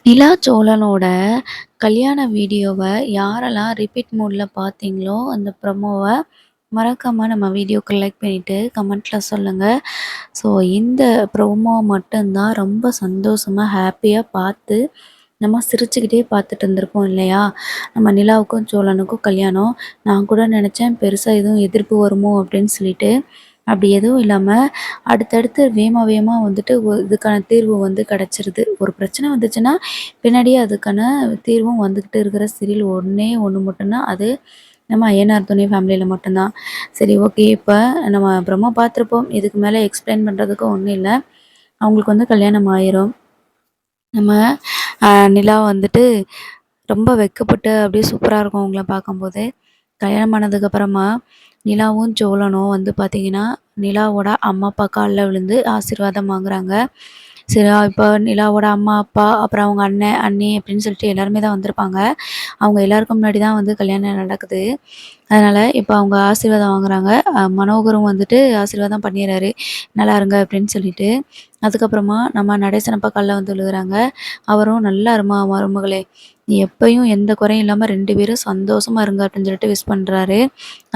நிலா சோழனோட கல்யாண வீடியோவ யாரெல்லாம் ரிப்பீட் மோட்ல பார்த்தீங்களோ, அந்த ப்ரமோவ மறக்காம நம்ம வீடியோக்கு லைக் பண்ணிட்டு கமெண்ட்ல சொல்லுங்க. ஸோ இந்த ப்ரோமோ மட்டும் தான் ரொம்ப சந்தோஷமா, ஹாப்பியா பார்த்து நம்ம சிரிச்சுக்கிட்டே பார்த்துட்டு இருந்திருப்போம் இல்லையா? நம்ம நிலாவுக்கும் சோழனுக்கும் கல்யாணம். நான் கூட நெனச்சேன் பெருசா எதுவும் எதிர்ப்பு வருமோ அப்படின்னு சொல்லிட்டு. அப்படி எதுவும் இல்லாம அடுத்தடுத்து வேகமா வேகமா வந்துட்டு இதுக்கான தீர்வு வந்து கிடைச்சிருது. ஒரு பிரச்சனை வந்துச்சுன்னா, பின்னாடியே அதுக்கான தீர்வும் வந்துகிட்டு இருக்கிற சீரியல் ஒண்ணே ஒண்ணு மட்டும் தான். அது நம்ம ஐயனார் துணை ஃபேமிலியில மட்டும் தான். சரி, ஓகே. இப்ப நம்ம பிரம்ம பார்த்துருப்போம். இதுக்கு மேல எக்ஸ்பிளைன் பண்றதுக்கு ஒண்ணும் இல்ல. அவங்களுக்கு வந்து கல்யாணம் ஆயிரும். நம்ம நிலா வந்துட்டு ரொம்ப வெட்கப்பட்டு அப்படியே சூப்பரா இருக்கும் அவங்கள பார்க்கும்போது. கல்யாணம் ஆனதுக்கு அப்புறமா நிலாவும் சோழனும் வந்து பார்த்தீங்கன்னா, நிலாவோட அம்மா, அப்பா கால்ல விழுந்து ஆசீர்வாதம் வாங்குறாங்க. சரி, இப்போ நிலாவோட அம்மா, அப்பா, அப்புறம் அவங்க அண்ணன், அண்ணி அப்படின்னு சொல்லிட்டு எல்லாருமே தான் வந்திருப்பாங்க. அவங்க எல்லாருக்கும் முன்னாடி தான் வந்து கல்யாணம் நடக்குது. அதனால இப்ப அவங்க ஆசீர்வாதம் வாங்குறாங்க. மனோகரும் வந்துட்டு ஆசீர்வாதம் பண்ணிர்றாரு. "நல்லா இருங்க" அப்படின்னு சொல்லிட்டு. அதுக்கப்புறமா நம்ம நடேசனப்பா கால்ல வந்து விழுகுறாங்க. அவரும் "நல்லா இரும்மா மருமகளே. நீ எப்பயும் எந்த குறையும் இல்லாம 2 பேரும் சந்தோஷமா இருங்க" அப்படின்னு சொல்லிட்டு விஷ் பண்றாரு.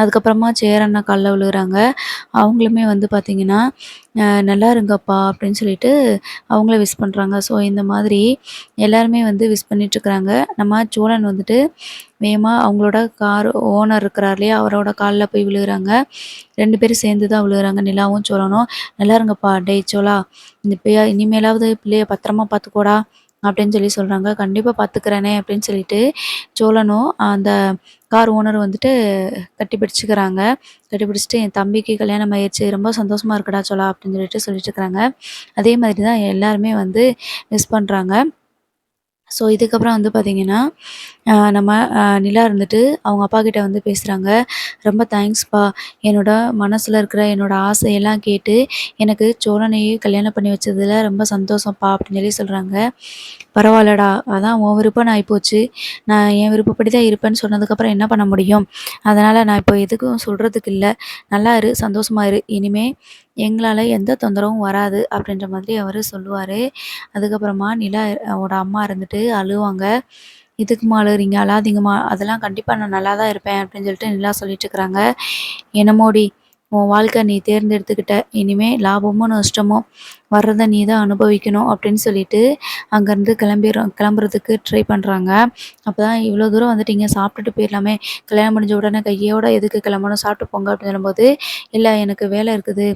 அதுக்கப்புறமா சேரண்ணா கால்ல விழுகுறாங்க. அவங்களுமே வந்து பார்த்தீங்கன்னா, "நல்லா இருங்கப்பா" அப்படின்னு சொல்லிட்டு அவங்கள விஷ் பண்றாங்க. ஸோ இந்த மாதிரி எல்லாருமே வந்து விஷ் பண்ணிட்டுருக்குறாங்க. நம்ம சோழன் வந்துட்டு வேகமா அவங்களோட கார் ஓனர் இருக்கிறார் இல்லையா? அவரோட கால்ல போய் விழுகுறாங்க. 2 பேரும் சேர்ந்து தான் விழுகுறாங்க. நிலாவும், சோழனும். "நல்லா இருங்கப்பா. டேய் சோழா, இந்த இனிமேலாவது பிள்ளைய பத்திரமா பார்த்துக்கோடா" அப்படின்னு சொல்லி சொல்றாங்க. "கண்டிப்பா பார்த்துக்கிறேனே" அப்படின்னு சொல்லிட்டு சோழனும் அந்த கார் ஓனரும் வந்துட்டு கட்டி பிடிச்சுக்கிறாங்க. கட்டி பிடிச்சுட்டு, "என் தம்பிக்கு கல்யாணம் ஆயிருச்சு. ரொம்ப சந்தோஷமா இருக்குடா சோழா" அப்படின்னு சொல்லிட்டு இருக்கிறாங்க. அதே மாதிரி தான் எல்லாருமே வந்து விஷ் பண்றாங்க. ஸோ இதுக்கப்புறம் வந்து பார்த்தீங்கன்னா, நம்ம நிலா இருந்துட்டு அவங்க அப்பாகிட்ட வந்து பேசுறாங்க. "ரொம்ப தேங்க்ஸ்ப்பா. என்னோட மனசுல இருக்கிற என்னோட ஆசையெல்லாம் கேட்டு, எனக்கு சோழனையே கல்யாணம் பண்ணி வச்சதுல ரொம்ப சந்தோஷம்ப்பா" அப்படின்னு சொல்லி சொல்றாங்க. "பரவால்லடா. அதான் உன் விருப்பம்னு ஆயிப்போச்சு. நான் என் விருப்பப்படி தான் இருப்பேன்னு சொன்னதுக்கப்புறம் என்ன பண்ண முடியும்? அதனால நான் இப்போ எதுக்கும் சொல்றதுக்கு இல்ல. நல்லா இரு, சந்தோஷமா இரு. இனிமே எங்களால எந்த தொந்தரவும் வராது" அப்படின்ற மாதிரி அவரு சொல்லுவாரு. அதுக்கப்புறமா நிலா ஓட அம்மா இருந்துட்டு அழுவாங்க. "எதுக்கும்மா அழுகுறீங்க? அழாதீங்கம்மா. அதெல்லாம் கண்டிப்பா நான் நல்லா தான் இருப்பேன்" அப்படின்னு சொல்லிட்டு நிலா சொல்லிட்டுருக்குறாங்க. "என்னமோடி, உன் வாழ்க்கை நீ தேர்ந்தெடுத்துக்கிட்ட. இனிமே லாபமோ, நஷ்டமோ வர்றத நீ தான் அனுபவிக்கணும்" அப்படின்னு சொல்லிட்டு அங்கேருந்து கிளம்புறதுக்கு ட்ரை பண்றாங்க. அப்பதான் "இவ்வளோ தூரம் வந்துட்டீங்க, சாப்பிட்டுட்டு போயிரலாமே. கல்யாணம் முடிஞ்ச உடனே கையோட எதுக்கு கிளம்பணும்? சாப்பிட்டு போங்க" அப்படின்னு சொல்லும்போது, "இல்ல, எனக்கு வேலை இருக்குது.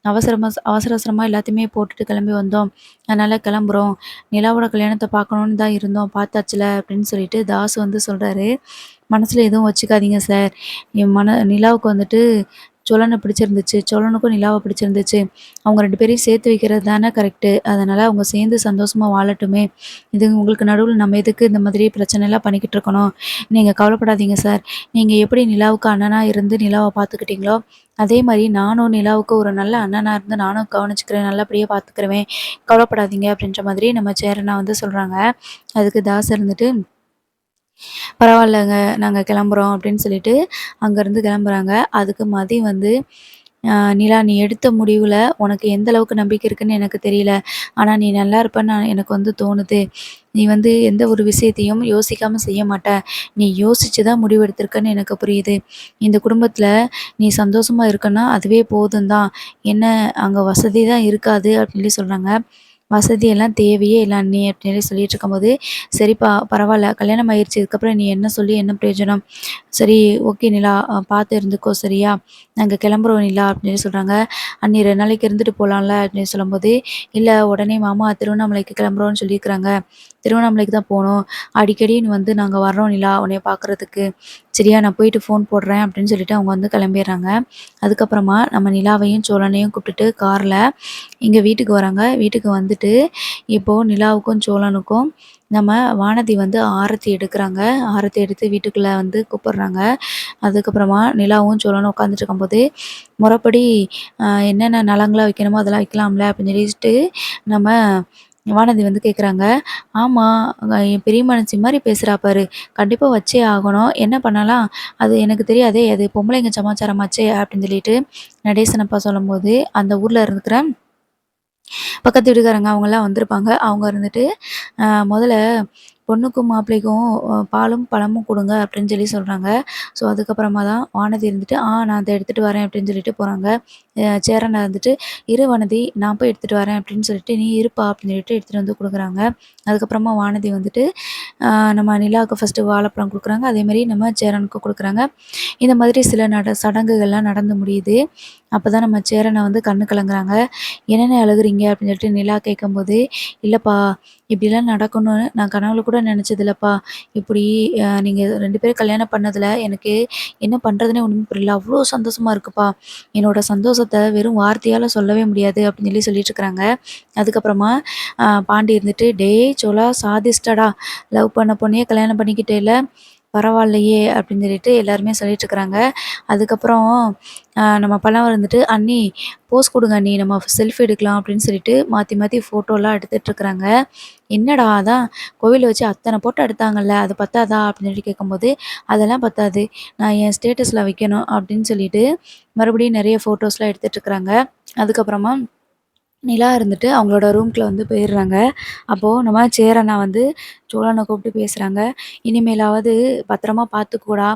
அவசர அவசரமா எல்லாத்தையுமே போட்டுட்டு கிளம்பி வந்தோம். அதனால கிளம்புறோம். நிலாவோட கல்யாணத்த பார்க்கணுன்னு தான் இருந்தோம். பார்த்தாச்சுல" அப்படின்னு சொல்லிட்டு தாசு வந்து சொல்றாரு. "மனசுல எதுவும் வச்சுக்காதீங்க சார். நிலாவுக்கு வந்துட்டு சோழன பிடிச்சிருந்துச்சு. சோழனுக்கும் நிலாவ பிடிச்சிருந்துச்சு. அவங்க 2 பேரையும் சேர்த்து வைக்கிறது தானே கரெக்ட்டு. அதனால அவங்க சேர்ந்து சந்தோஷமா வாழட்டுமே. இது உங்களுக்கு நடுவுல நம்ம எதுக்கு இந்த மாதிரி பிரச்சனைலாம் பண்ணிக்கிட்டு இருக்கணும்? நீங்க கவலைப்படாதீங்க சார். நீங்க எப்படி நிலாவுக்கு அண்ணனா இருந்து நிலாவ பார்த்துக்கிட்டீங்களோ, அதே மாரி நானும் நிலாவுக்கு ஒரு நல்ல அண்ணனா இருந்து நானும் கவனிச்சுக்கிறேன். நல்லபடியா பார்த்துக்கிருவேன். கவலைப்படாதீங்க" அப்படின்ற மாதிரி நம்ம சேரனா வந்து சொல்றாங்க. அதுக்கு தாஸ் இருந்துட்டு, "பரவாயில்லங்க, நாங்க கிளம்புறோம்" அப்படின்னு சொல்லிட்டு அங்கேருந்து கிளம்புறாங்க. அதுக்கு மதி வந்து, நிலா, நீ எடுத்த முடிவுல உனக்கு எந்த அளவுக்கு நம்பிக்கை இருக்குன்னு எனக்கு தெரியல. ஆனா நீ நல்லா இருப்பன்னு எனக்கு வந்து தோணுது. நீ வந்து எந்த ஒரு விஷயத்தையும் யோசிக்காம செய்ய மாட்ட. நீ யோசிச்சு தான் முடிவு எடுத்திருக்கன்னு எனக்கு புரியுது. இந்த குடும்பத்தில நீ சந்தோஷமா இருக்கன்னா அதுவே போதும் தான். என்ன, அங்க வசதி தான் இருக்காது" அப்படின்னு சொல்லி சொல்றாங்க. "வசதியெல்லாம் தேவையே இல்ல அண்ணி" அப்படின்னு சொல்லிட்டு இருக்கும்போது, "சரிப்பா, பரவால்ல. கல்யாணம் ஆயிருச்சு. இதுக்கப்புறம் நீ என்ன சொல்லி என்ன பிரயோஜனம்? சரி, ஓகே நிலா, பார்த்து இருந்துக்கோ சரியா? நாங்க கிளம்புறோம் நிலா" அப்படின்னு சொல்றாங்க. "அண்ணி 2 நாளைக்கு இருந்துட்டு போலாம்ல" அப்படின்னு சொல்லும்போது, "இல்ல, உடனே மாமா திருவண்ணாமலைக்கு கிளம்புறோம்னு சொல்லியிருக்கிறாங்க. திருவண்ணாமலைக்கு தான் போணும். அடிக்கடி நீ வந்து நாங்க வர்றோம் நிலா உன்னைய பார்க்கறதுக்கு. சரியா? நான் போயிட்டு ஃபோன் போடுறேன்" அப்படின்னு சொல்லிட்டு அவங்க வந்து கிளம்பிர்றாங்க. அதுக்கப்புறமா நம்ம நிலாவையும், சோழனையும் கூப்பிட்டுட்டு கார்ல எங்க வீட்டுக்கு வராங்க. வீட்டுக்கு வந்துட்டு, இப்போ நிலாவுக்கும், சோழனுக்கும் நம்ம வானதி வந்து ஆரத்தி எடுக்குறாங்க. ஆரத்தி எடுத்து வீட்டுக்குள்ள வந்து கூப்பிடுறாங்க. அதுக்கப்புறமா நிலாவும், சோழனும் உட்காந்துட்டு இருக்கும்போது, முறைப்படி என்னென்ன நலங்குலாம் வைக்கணுமோ அதெல்லாம் வைக்கலாம்ல அப்படின்னு சொல்லிட்டு நம்ம வானதி வந்து கேட்குறாங்க. "ஆமா, என் பெரிய மனுஷி மாரி பேசுறா பாரு. கண்டிப்பா வச்சே ஆகணும். என்ன பண்ணலாம்? அது எனக்கு தெரியாதே. அது பொம்பளைங்க சமாச்சாரமாச்சே" அப்படின்னு சொல்லிட்டு நடேசனப்பா சொல்லும்போது, அந்த ஊர்ல இருக்கிற பக்கத்து வீட்டுக்காரங்க அவங்கலாம் வந்திருப்பாங்க. அவங்க இருந்துட்டு, "முதல்ல பொண்ணுக்கும் மாப்பிள்ளைக்கும் பாலும், பழமும் குடுங்க" அப்படின்னு சொல்றாங்க. ஸோ அதுக்கப்புறமா தான் வானதி இருந்துட்டு, நான் அத எடுத்துட்டு வரேன்" அப்படின்னு சொல்லிட்டு போறாங்க. சேரன் இருந்துட்டு, "இரு வானதி, நான் போய் எடுத்துட்டு வரேன்" அப்படின்னு சொல்லிட்டு, "நீ இருப்பா" அப்படின்னு சொல்லிட்டு எடுத்துட்டு வந்து குடுக்குறாங்க. அதுக்கப்புறமா வானதி வந்துட்டு, நம்ம நிலாவுக்கு ஃபர்ஸ்ட்டு வாழைப்பழம் குடுக்குறாங்க. அதேமாரி நம்ம சேரனுக்கும் குடுக்குறாங்க. இந்த மாதிரி சில சடங்குகள்லாம் நடந்து முடியுது. அப்பதான் நம்ம சேரன வந்து கண்ணு கலங்குறாங்க. "என்னண்ணே அழுகுறீங்க?" அப்படின்னு சொல்லிட்டு நிலா கேட்கும்போது, "இல்லப்பா, இப்படிலாம் நடக்கும்னு நான் கனவுல கூட நெனச்சதில்லப்பா. இப்படி நீங்க 2 பேரும் கல்யாணம் பண்ணதுல எனக்கு என்ன பண்றதுன்னே ஒண்ணுமே புரியல. அவ்ளோ சந்தோஷமா இருக்குப்பா. என்னோட சந்தோஷத்த வெறும் வார்த்தையால சொல்லவே முடியாது" அப்படின்னு சொல்லிட்டுருக்காங்க. அதுக்கப்புறமா பாண்டி இருந்துட்டு, "டேய் சோலா சாதிஸ்ட்டடா! லவ் பண்ண பொண்ணையே கல்யாணம் பண்ணிக்கிட்டேல்ல, பரவால்லையே" அப்படின்னு சொல்லிட்டு எல்லாருமே சொல்லிட்டுருக்காங்க. அதுக்கப்புறம் நம்ம பல்லவன் இருந்துட்டு, "அண்ணி போஸ் குடுங்க அண்ணி, நம்ம செல்ஃபி எடுக்கலாம்" அப்படின்னு சொல்லிட்டு மாத்தி மாத்தி ஃபோட்டோலாம் எடுத்துட்டுருக்காங்க. "என்னடா அதான் கோவில்ல வச்சு அத்தன ஃபோட்டோ எடுத்தாங்கல்ல, அது பத்தாதா?" அப்படின்னு சொல்லி கேட்கும்போது, "அதெல்லாம் பத்தாது. நான் என் ஸ்டேட்டஸ்ல வைக்கணும்" அப்படின்னு சொல்லிட்டு மறுபடியும் நெறைய ஃபோட்டோஸ்லாம் எடுத்துட்டுருக்காங்க. அதுக்கப்புறமா நிலா இருந்துட்டு அவங்களோட ரூம்குள்ள வந்து போயிடுறாங்க. அப்போ நம்ம சேரண்ணா வந்து சோழன கூப்பிட்டு பேசுறாங்க. "இனிமேலாவது பத்திரமா பார்த்துக்கோடா.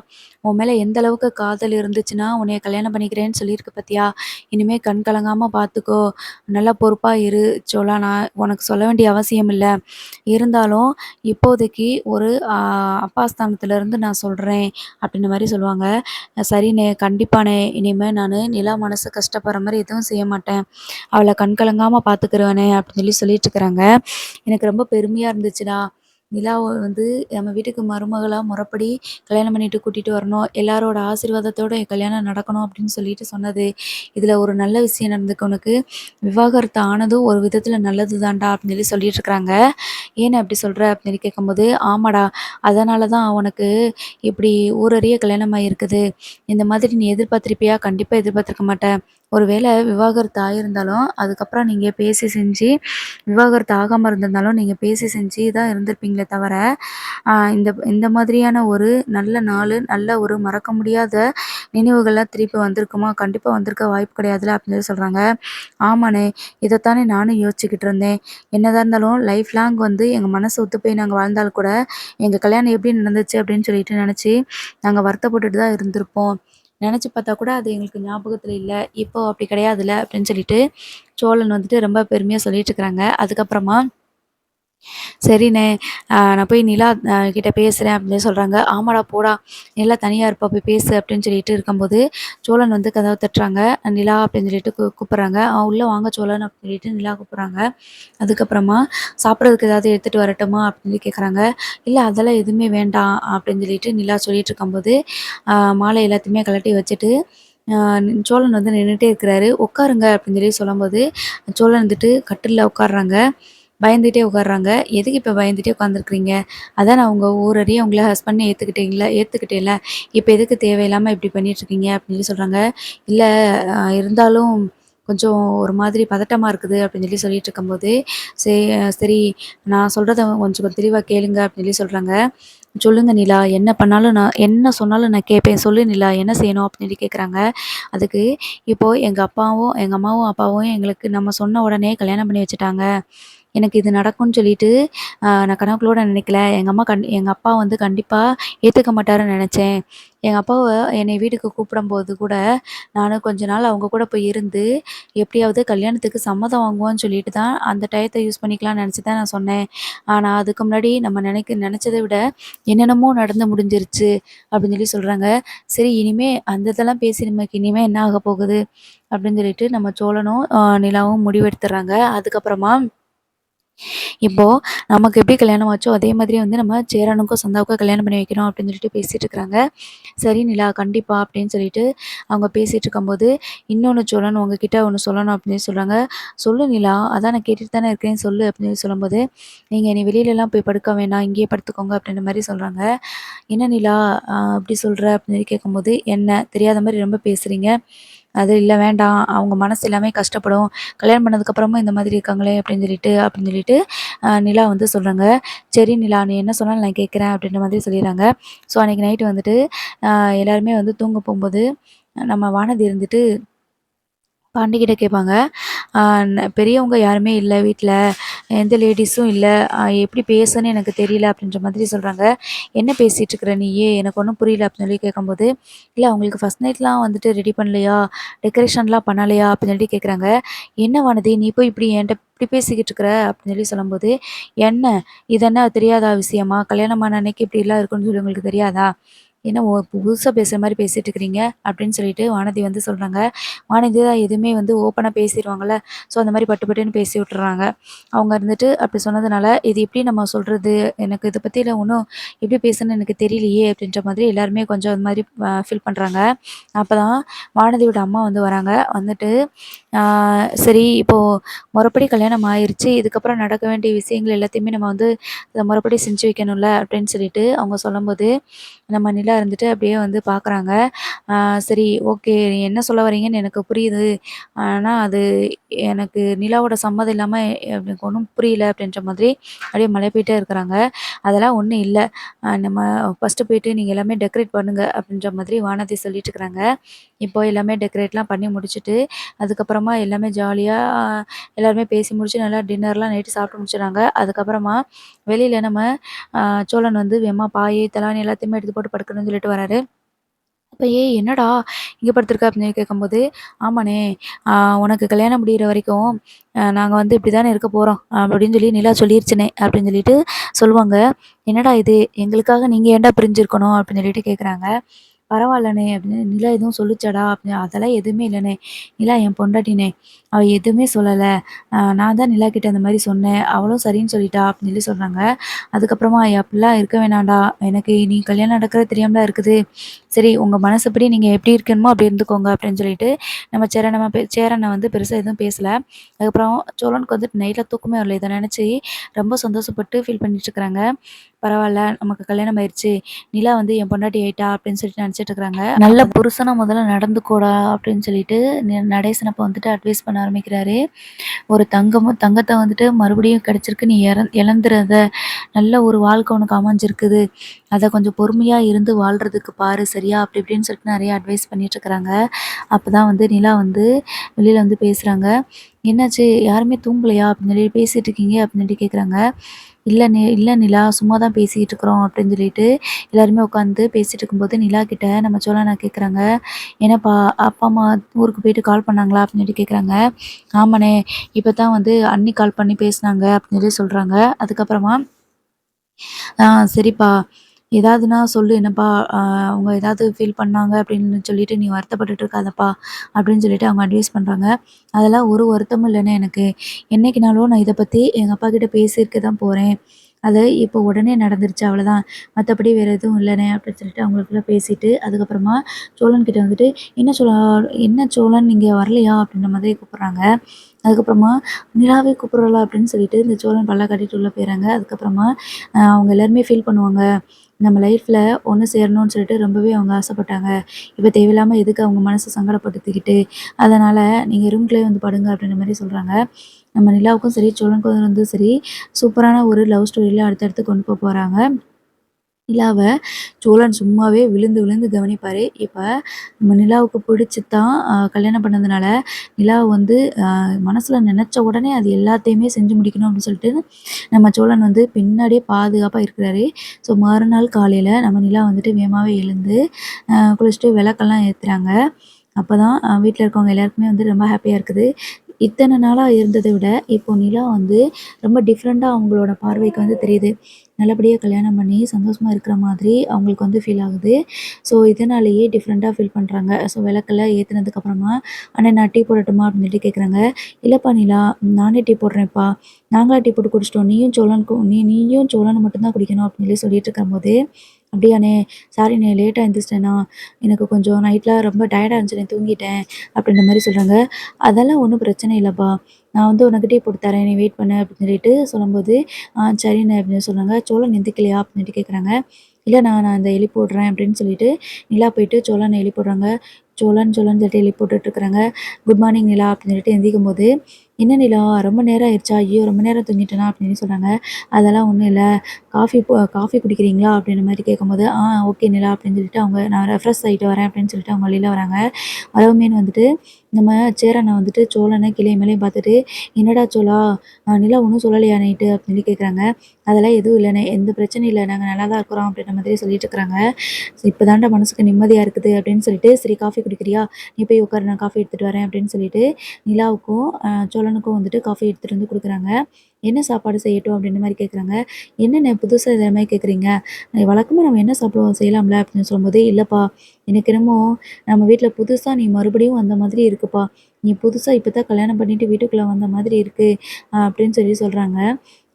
உன் மேல எந்த அளவுக்கு காதல் இருந்துச்சுன்னா, உன்னைய கல்யாணம் பண்ணிக்கிறேன்னு சொல்லியிருக்கு பார்த்தியா? இனிமே கண் கலங்காம பார்த்துக்கோ. நல்லா பொறுப்பா இரு சோழா. நான் உனக்கு சொல்ல வேண்டிய அவசியம் இல்ல. இருந்தாலும் இப்போதைக்கு ஒரு அப்பா ஸ்தானத்துலருந்து நான் சொல்றேன்" அப்படின்ற மாரி சொல்லுவாங்க. "சரிண்ணே, கண்டிப்பாண்ணே. இனிமே நானு நிலா மனசு கஷ்டப்படுற மாரி எதுவும் செய்ய மாட்டேன். அவள கண் கலங்காம பார்த்துக்கிருவேனே" அப்படின்னு சொல்லிட்டுருக்காங்க. எனக்கு ரொம்ப பெருமையா இருந்துச்சுடா. நிலாவ வந்து நம்ம வீட்டுக்கு மருமகளா முறைப்படி கல்யாணம் பண்ணிட்டு கூட்டிட்டு வரணும். எல்லாரோட ஆசீர்வாதத்தோட என் கல்யாணம் நடக்கணும் அப்படின்னு சொல்லிட்டு சொன்னது. இதுல ஒரு நல்ல விஷயம் நடந்திருக்கு உனக்கு. விவாகரத்து ஆனதும் ஒரு விதத்துல நல்லது தான்டா அப்படின்னு சொல்லிட்டுருக்காங்க. "ஏன் அப்படி சொல்ற?" அப்படின்னு கேட்கும்போது, "ஆமாடா. அதனால தான் உனக்கு இப்படி ஊரறிய கல்யாணம் ஆயிருக்குது. இந்த மாதிரி நீ எதிர்பார்த்திருப்பியா? கண்டிப்பா எதிர்பார்த்திருக்க மாட்ட. ஒரு வேளை விவாகரத்து ஆயிருந்தாலும், அதுக்கப்புறம் நீங்க பேசி செஞ்சு விவாகரத்து ஆகாம இருந்திருந்தாலும், நீங்க பேசி செஞ்சு தான் இருந்திருப்பீங்களே தவிர, இந்த இந்த மாதிரியான ஒரு நல்ல நாளு, நல்ல ஒரு மறக்க முடியாத நினைவுகள்லாம் திருப்பி வந்திருக்குமா? கண்டிப்பா வந்திருக்க வாய்ப்பு கிடையாதுல்ல" அப்படின்னு சொல்றாங்க. "ஆமாண்ணே, இதத்தானே நானும் யோசிச்சுக்கிட்டு இருந்தேன். என்னதான் இருந்தாலும் லைஃப் லாங் வந்து எங்க மனசு ஒத்து போய் நாங்க வாழ்ந்தால் கூட, எங்க கல்யாணம் எப்படி நடந்துச்சு அப்படின்னு சொல்லிட்டு நெனச்சு, நாங்க வருத்தப்பட்டுட்டு தான் இருந்திருப்போம். நெனச்சு பார்த்தா கூட அது எங்களுக்கு ஞாபகத்துல இல்ல. இப்போ அப்படி கிடையாதுல்ல" அப்படின்னு சொல்லிட்டு சோழன் வந்துட்டு ரொம்ப பெருமையா சொல்லிட்டுருக்காங்க. அதுக்கப்புறமா, "சரிண்ணே, நான் போய் நிலா கிட்ட பேசுறேன்" அப்படின்னு சொல்றாங்க. "ஆமாடா போடா, நிலா தனியா இருப்பா, போய் பேசு" அப்படின்னு சொல்லிட்டு இருக்கும்போது, சோழன் வந்து கதவ தட்டுறாங்க. "நிலா" அப்படின்னு சொல்லிட்டு கூப்பிடுறாங்க. "உள்ள வாங்க சோழன்" அப்படின்னு சொல்லிட்டு நிலா கூப்பிடுறாங்க. அதுக்கப்புறமா, "சாப்பிட்றதுக்கு ஏதாவது எடுத்துட்டு வரட்டுமா?" அப்படின்னு சொல்லி கேட்குறாங்க. "இல்ல அதெல்லாம் எதுவுமே வேண்டாம்" அப்படின்னு சொல்லிட்டு நிலா சொல்லிட்டு இருக்கும்போது, மாலை எல்லாத்தையுமே கழட்டி வச்சுட்டு, அ சோழன் வந்து நின்னுட்டே இருக்கிறாரு. "உட்காருங்க" அப்படின்னு சொல்லி சொல்லும்போது, சோழன் வந்துட்டு கட்டில்ல உட்கார்றாங்க. பயந்துட்டே உட்கார்றாங்க. "எதுக்கு இப்ப பயந்துட்டே உட்காந்துருக்கிறீங்க? அதான் நான் உங்க ஊரறிய உங்கள ஹஸ்பண்ட்ன்னு ஏத்துக்கிட்டேன்ல. இப்ப எதுக்கு தேவையில்லாம இப்படி பண்ணிட்டுருக்கீங்க?" அப்படின்னு சொல்லி சொல்றாங்க. "இல்ல, இருந்தாலும் கொஞ்சம் ஒரு மாதிரி பதட்டமா இருக்குது" அப்படின்னு சொல்லிட்டு இருக்கும்போது, "சே சரி, நான் சொல்றத கொஞ்சம் தெளிவா கேளுங்க" அப்படின்னு சொல்றாங்க. "சொல்லுங்க நிலா. என்ன சொன்னாலும் நான் கேட்பேன். சொல்லு நிலா, என்ன செய்யணும்?" அப்படின்னு கேட்குறாங்க. அதுக்கு, "இப்போ எங்க அம்மாவும், அப்பாவும் எங்களுக்கு நம்ம சொன்ன உடனே கல்யாணம் பண்ணி வச்சுட்டாங்க. எனக்கு இது நடக்கும்னு சொல்லிட்டு, நான் கனவுல நினைக்கல. எங்க அப்பா வந்து கண்டிப்பா ஏத்துக்க மாட்டாருன்னு நெனச்சேன். எங்க அப்பாவ என்னைய வீட்டுக்கு கூப்பிடும்போது கூட, நானு கொஞ்ச நாள் அவங்க கூட போய் இருந்து, எப்படியாவது கல்யாணத்துக்கு சம்மதம் வாங்குவோன்னு சொல்லிட்டு தான், அந்த டயத்த யூஸ் பண்ணிக்கலாம்னு நெனச்சு தான் நான் சொன்னேன். ஆனா அதுக்கு முன்னாடி நம்ம நெனச்சத விட என்னென்னமோ நடந்து முடிஞ்சிருச்சு" அப்படின்னு சொல்றாங்க. "சரி, இனிமே அந்த இதெல்லாம் பேசி நமக்கு இனிமே என்ன ஆக போகுது?" அப்படின்னு சொல்லிட்டு நம்ம சோழனும், நிலாவும் முடிவெடுத்துர்றாங்க. அதுக்கப்புறமா, இப்போ நமக்கு எப்படி கல்யாணம் ஆச்சோ, அதே மாதிரி வந்து நம்ம சேரனுக்கும் சந்தாவுக்கும் கல்யாணம் பண்ணி வைக்கணும் அப்படின்னு சொல்லிட்டு பேசிட்டு இருக்கிறாங்க. "சரி நிலா, கண்டிப்பா" அப்படின்னு சொல்லிட்டு அவங்க பேசிட்டு இருக்கும்போது, "இன்னொன்னு சோழன், உங்ககிட்ட ஒண்ணு சொல்லணும்" அப்படின்னு சொல்றாங்க. "சொல்லு நிலா, அதான் நான் கேட்டுட்டு தானே இருக்கேன், சொல்லு" அப்படின்னு சொல்லும்போது, "நீங்க என்னை வெளியிலலாம் போய் படுக்க வேணாம், இங்கேயே படுத்துக்கோங்க" அப்படின்ற மாரி சொல்றாங்க. "என்ன நிலா, அப்படி சொல்ற?" அப்படின்னு கேட்கும்போது, "என்ன தெரியாத மாரி ரொம்ப பேசுறீங்க?" அது "இல்ல வேண்டாம். அவங்க மனசு எல்லாமே கஷ்டப்படும். கல்யாணம் பண்ணதுக்கப்புறமும் இந்த மாதிரி இருக்காங்களே" அப்படின்னு சொல்லிட்டு நிலா வந்து சொல்றாங்க. "சரி நிலா, நீ என்ன சொன்னாலும் நான் கேட்குறேன்" அப்படின்ற மாதிரி சொல்லிர்றாங்க. ஸோ அன்னைக்கு நைட்டு வந்துட்டு, அ எல்லாருமே வந்து தூங்க போம்போது, நம்ம வானதி இருந்துட்டு, பாண்டிகிட்ட கேட்பாங்க. "அ பெரியவங்க யாருமே இல்ல வீட்ல. எந்த லேடீஸும் இல்ல. எப்படி பேசன்னு எனக்கு தெரியல." அப்படின்ற மாதிரி சொல்றாங்க. "என்ன பேசிட்டு இருக்கிற நீயி? எனக்கு ஒண்ணும் புரியல." அப்படின்னு சொல்லி கேட்கும்போது, "இல்ல அவங்களுக்கு ஃபர்ஸ்ட் நைட்லாம் வந்துட்டு ரெடி பண்ணலையா? டெக்கரேஷன்லாம் பண்ணலையா?" அப்படின்னு சொல்லி கேட்குறாங்க. "என்ன வானதி நீ போய் இப்படி என்ட்ட இப்படி பேசிக்கிட்டு இருக்கிற?" அப்படின்னு சொல்லி சொல்லும்போது, "என்ன? இது என்ன தெரியாதா விஷயமா? கல்யாணம் ஆன அன்னைக்கு இப்படிலாம் இருக்குன்னு சொல்லி உங்களுக்கு தெரியாதா? என்ன புதுசா பேசுற மாரி பேசிட்டு இருக்கிறீங்க?" அப்படின்னு சொல்லிட்டு வானதி வந்து சொல்றாங்க. வானதி தான் எதுவுமே வந்து ஓப்பனா பேசிருவாங்கல்ல. ஸோ, அந்த மாரி பட்டு பட்டுன்னு பேசி விட்டுர்றாங்க. அவங்க இருந்துட்டு அப்படி சொன்னதுனால, "இது எப்படி நம்ம சொல்றது? எனக்கு இத பத்தில ஒண்ணும் எப்படி பேசணும்னு எனக்கு தெரியலையே!" அப்படின்ற மாதிரி எல்லாருமே கொஞ்சம் ஒரு மாரி ஃபீல் பண்றாங்க. அப்பதான் வானதியோட அம்மா வந்து வராங்க. வந்துட்டு, ஆ "சரி இப்போ முறைப்படி கல்யாணம் ஆயிருச்சு. இதுக்கப்புறம் நடக்க வேண்டிய விஷயங்கள் எல்லாத்தையுமே நம்ம வந்து முறைப்படி செஞ்சு வைக்கணும்ல." அப்படின்னு சொல்லிட்டு அவங்க சொல்லும்போது, நம்ம நிலா இருந்துட்டு அப்படியே வந்து பார்க்குறாங்க. ஆ சரி ஓகே. நீ என்ன சொல்ல வரீங்கன்னு எனக்கு புரியுது. ஆனா அது எனக்கு நிலாவோட சம்மதம் இல்லாம எனக்கு ஒண்ணும் புரியல அப்படின்ற மாதிரி அப்படியே மழுப்பிட்டே இருக்கிறாங்க. அதெல்லாம் ஒண்ணும் இல்ல. நம்ம ஃபர்ஸ்ட்டு போயிட்டு நீங்க எல்லாமே டெக்கரேட் பண்ணுங்க அப்படின்ற மாதிரி வானதி சொல்லிட்டு இருக்கிறாங்க. இப்போ எல்லாமே டெக்கரேட்லாம் பண்ணி முடிச்சுட்டு, அதுக்கப்புறமா எல்லாமே ஜாலியா எல்லாருமே பேசி முடிச்சு நல்லா டின்னர்லாம் நைட்டு சாப்பிட்டு முடிச்சுடுறாங்க. அதுக்கப்புறமா வெளியில நம்ம அ சோழன் வந்து வேகமா பாய், தலவாணி எல்லாத்தையுமே எடுத்து போட்டு படுக்கணும்னு சொல்லிட்டு வராரு. அப்ப "ஏய் என்னடா இங்க படுத்துருக்க?" அப்படின்னு சொல்லி கேட்கும்போது, "ஆமாண்ணே, அ உனக்கு கல்யாணம் முடியிற வரைக்கும் நாங்க வந்து இப்படி தானே இருக்க போறோம்." அப்படின்னு சொல்லி நிலா சொல்லிருச்சுண்ணே அப்படின்னு சொல்லிட்டு சொல்லுவாங்க. "என்னடா இது எங்களுக்காக நீங்க ஏன்டா பிரிஞ்சிருக்கணும்?" அப்படின்னு சொல்லிட்டு கேட்குறாங்க. "பரவாயில்லண்ணே" அப்படின்னு "நிலா எதுவும் சொல்லுச்சாடா?" அப்படின்னு "அதெல்லாம் எதுவுமே இல்லண்ணே. நிலா என் பொண்டாட்டிண்ணே. அவ எதுவுமே சொல்லல. நான் தான் நிலா கிட்ட அந்த மாரி சொன்னேன். அவளும் சரின்னு சொல்லிட்டா." அப்படின்னு சொல்லி சொல்றாங்க. அதுக்கப்புறமா "அப்படிலாம் இருக்க வேணாம்டா. எனக்கு நீ கல்யாணம் நடக்கிறது தெரியாமலா இருக்குது. சரி உங்க மனசுப்படி நீங்க எப்படி இருக்கணுமோ அப்படி இருந்துக்கோங்க." அப்படின்னு சொல்லிட்டு சேரன வந்து பெருசா எதுவும் பேசல. அதுக்கப்புறம் சோழனுக்கு வந்துட்டு நைட்ல தூக்கமே வரல. இத நெனச்சு ரொம்ப சந்தோஷப்பட்டு ஃபீல் பண்ணிட்டு இருக்கிறாங்க. "பரவால்ல நமக்கு கல்யாணம் ஆயிருச்சு. நிலா வந்து என் பொண்டாட்டி ஆயிட்டா." அப்படின்னு சொல்லிட்டு நெனச்சிட்டு இருக்கிறாங்க. "நல்ல புருஷனா முதல்ல நடந்துக்கோடா" அப்படின்னு சொல்லிட்டு நடேசன் அப்ப வந்துட்டு அட்வைஸ் பண்ண ஆரம்பிக்கிறாரு. "ஒரு தங்கத்த வந்துட்டு மறுபடியும் கிடைச்சிருக்கு. நீ இழந்துறாத. நல்ல ஒரு வாழ்க்கை உனக்கு அமைஞ்சிருக்குது. அத கொஞ்சம் பொறுமையா இருந்து வாழ்றதுக்கு பாரு சரியா?" அப்படி இப்படின்னு சொல்லிட்டு நெறைய அட்வைஸ் பண்ணிட்டுருக்குறாங்க. அப்பதான் வந்து நிலா வந்து வெளியில வந்து பேசுறாங்க. "என்னாச்சு? யாருமே தூங்கலையா?" அப்படின்னு சொல்லி "பேசிட்டு இருக்கீங்க?" அப்படின்னு சொல்லி கேட்குறாங்க. இல்ல நிலா சும்மா தான் பேசிட்டு இருக்கிறோம்." அப்படின்னு சொல்லிட்டு எல்லாருமே உட்காந்து பேசிட்டு இருக்கும்போது நிலா கிட்ட நம்ம சோழனா கேட்குறாங்க. "என்னப்பா அப்பா, அம்மா ஊருக்கு போயிட்டு கால் பண்ணாங்களா?" அப்படின்னு சொல்லி கேட்குறாங்க. "ஆமாண்ணே, இப்ப தான் வந்து அண்ணி கால் பண்ணி பேசினாங்க." அப்படின்னு சொல்லி சொல்றாங்க. அதுக்கப்புறமா "ஆ சரிப்பா. ஏதாவதுன்னா சொல்லு என்னப்பா, அவங்க ஏதாவது ஃபீல் பண்ணாங்க அப்படின்னு சொல்லிட்டு நீ வருத்தப்பட்டுட்டு இருக்காதப்பா." அப்படின்னு சொல்லிட்டு அவங்க அட்வைஸ் பண்றாங்க. "அதெல்லாம் ஒரு வருத்தமும் இல்லண்ணே எனக்கு. என்னைக்குனாலும் நான் இத பத்தி எங்க அப்பாகிட்ட பேசியிருக்க தான் போறேன். அது இப்போ உடனே நடந்துருச்சு அவ்வளோதான். மத்தபடி வேற எதுவும் இல்லண்ணே." அப்படின்னு சொல்லிட்டு அவங்களுக்குள்ள பேசிட்டு, அதுக்கப்புறமா சோழன் கிட்ட வந்துட்டு, என்ன சோழன் நீங்க வரலையா?" அப்படின்ற மாதிரி கூப்பிடுறாங்க. அதுக்கப்புறமா "நிலாவே கூப்பிடுறாளா?" அப்படின்னு சொல்லிட்டு இந்த சோழன் பல்ல காட்டிட்டு உள்ள போயிறாங்க. அதுக்கப்புறமா அவங்க எல்லாருமே ஃபீல் பண்ணுவாங்க. நம்ம லைஃப்ல ஒண்ணு சேரணும்னு சொல்லிட்டு ரொம்பவே அவங்க ஆசைப்பட்டாங்க. இப்ப தேவையில்லாம எதுக்கு அவங்க மனச சங்கடப்படுத்திக்கிட்டு, அதனால நீங்க ரூம்குள்ளேயே வந்து படுங்க அப்படின்ற மாரி சொல்றாங்க. நம்ம நிலாவுக்கும் சரி, சோழனுக்கும் வந்து சரி, சூப்பரான ஒரு லவ் ஸ்டோரில அடுத்தடுத்து கொண்டு போறாங்க. நிலாவ சோழன் சும்மாவே விழுந்து விழுந்து கவனிப்பாரு. இப்ப நம்ம நிலாவுக்கு பிடிச்சு தான் கல்யாணம் பண்ணதுனால, நிலாவ வந்து மனசுல நெனச்ச உடனே அது எல்லாத்தையுமே செஞ்சு முடிக்கணும் அப்படின்னு சொல்லிட்டு, நம்ம சோழன் வந்து பின்னாடியே பாதுகாப்பா இருக்கிறாரு. ஸோ மறுநாள் காலையில நம்ம நிலா வந்துட்டு வேகமாவே எழுந்து, குளிச்சுட்டு விளக்கெல்லாம் ஏத்துறாங்க. அப்பதான் வீட்ல இருக்கவங்க எல்லாருக்குமே வந்து ரொம்ப ஹாப்பியா இருக்குது. இத்தன நாளா இருந்தத விட, இப்போ நிலா வந்து ரொம்ப டிஃப்ரெண்ட்டா அவங்களோட பார்வைக்கு வந்து தெரியுது. நல்லபடியா கல்யாணம் பண்ணி சந்தோஷமா இருக்கிற மாதிரி அவங்களுக்கு வந்து ஃபீல் ஆகுது. ஸோ இதனாலேயே டிஃப்ரெண்ட்டா ஃபீல் பண்றாங்க. ஸோ விளக்கெல்லாம் ஏத்துனதுக்கு அப்புறமா, "அண்ணே நான் டீ போடட்டுமா?" அப்படின்னு சொல்லிட்டு கேட்குறாங்க. "இல்லப்பா நிலா, நானே டீ போடுறேன்ப்பா. நாங்களா டீ போட்டு குடிச்சிட்டோம். நீயும் சோழனும் மட்டும் தான் குடிக்கணும்." அப்படின்னு சொல்லி சொல்லிட்டு இருக்கும்போது, "அப்படியாண்ணே, சாரிண்ணே லேட்டா எந்திரிச்சிட்டேனா, எனக்கு கொஞ்சம் நைட்ல ரொம்ப டயர்டா இருந்துச்சுண்ணே தூங்கிட்டேன்." அப்படின்ற மாரி சொல்றாங்க. "அதெல்லாம் ஒண்ணும் பிரச்சனை இல்லப்பா. நான் வந்து உனக்கு டீ போட்டு தரேன். நீ வெயிட் பண்ணு." அப்படின்னு சொல்லிட்டு சொல்லும்போது, சரிண்ணே" அப்படின்னு சொல்றாங்க. "சோழன் எந்திரிக்கலையா?" அப்படின்ட்டு கேட்குறாங்க. "இல்ல நான் இந்த எழுப்பி விடுறேன்." அப்படின்னு சொல்லிட்டு நிலா போயிட்டு சோழன எழுப்பி விடுறாங்க. சோழன் சோழன்னு சொல்லிட்டு எழுப்பி விட்டுட்டு இருக்கிறாங்க. "குட் மார்னிங் நிலா" அப்படின்னு சொல்லிட்டு எந்திரிக்கும்போது, "என்ன நிலா ரொம்ப நேரம் ஆயிருச்சா? ஐயோ! ரொம்ப நேரம் தூங்கிட்டேனா?" அப்படின்னு சொல்றாங்க. "அதெல்லாம் ஒண்ணும் இல்ல. காஃபி குடிக்கிறீங்களா?" அப்படின்ற மாரி கேட்கும்போது, ஓகே நிலா" அப்படின்னு சொல்லிட்டு அவங்க "நான் ரெஃப்ரெஷ் ஆயிட்டு வரேன்" அப்படின்னு சொல்லிட்டு அவங்க வெளில வராங்க. வரவுமேன்னு வந்துட்டு நம்ம சேரண்ண வந்துட்டு சோழன கீழயும் மேலயும் பார்த்துட்டு, "என்னடா சோழா, நிலா ஒண்ணும் சொல்லலையா நைட்டு?" அப்படின்னு சொல்லி கேட்குறாங்க. "அதெல்லாம் எதுவும் இல்லண்ணே. எந்த பிரச்சனையும் இல்ல. நாங்க நல்லா தான் இருக்கிறோம்." அப்படின்ற மாதிரி சொல்லிட்டு இருக்கிறாங்க. "இப்ப தான்டா மனசுக்கு நிம்மதியா இருக்குது." அப்படின்னு சொல்லிட்டு, "சரி காஃபி குடிக்கிறியா? நீ போய் உட்காரு. நான் காஃபி எடுத்துட்டு வரேன்." அப்படின்னு சொல்லிட்டு நிலாவுக்கும், சோழனுக்கும் வந்துட்டு காஃபி எடுத்துட்டு வந்து குடுக்குறாங்க. "என்ன சாப்பாடு செய்யட்டும்?" அப்படின்ற மாரி கேட்குறாங்க. "என்னண்ணே புதுசா இத மாரி கேட்குறீங்க? வழக்கமா நம்ம என்ன சாப்பிடுவோம் செய்யலாம்ல." அப்படின்னு சொல்லும்போது, "இல்லப்பா, எனக்கு என்னமோ நம்ம வீட்ல புதுசா நீ மறுபடியும் வந்த மாதிரி இருக்குப்பா. நீ புதுசா இப்ப தான் கல்யாணம் பண்ணிட்டு வீட்டுக்குள்ள வந்த மாதிரி இருக்கு." அப்படின்னு சொல்லி சொல்றாங்க.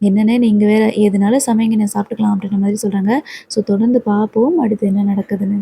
"என்னண்ணே நீங்க வேற, எதுனாலும் சமைங்க நான் சாப்பிட்டுக்கலாம்." அப்படின்ற மாதிரி சொல்றாங்க. ஸோ தொடர்ந்து பார்ப்போம் அடுத்து என்ன நடக்குதுன்னு.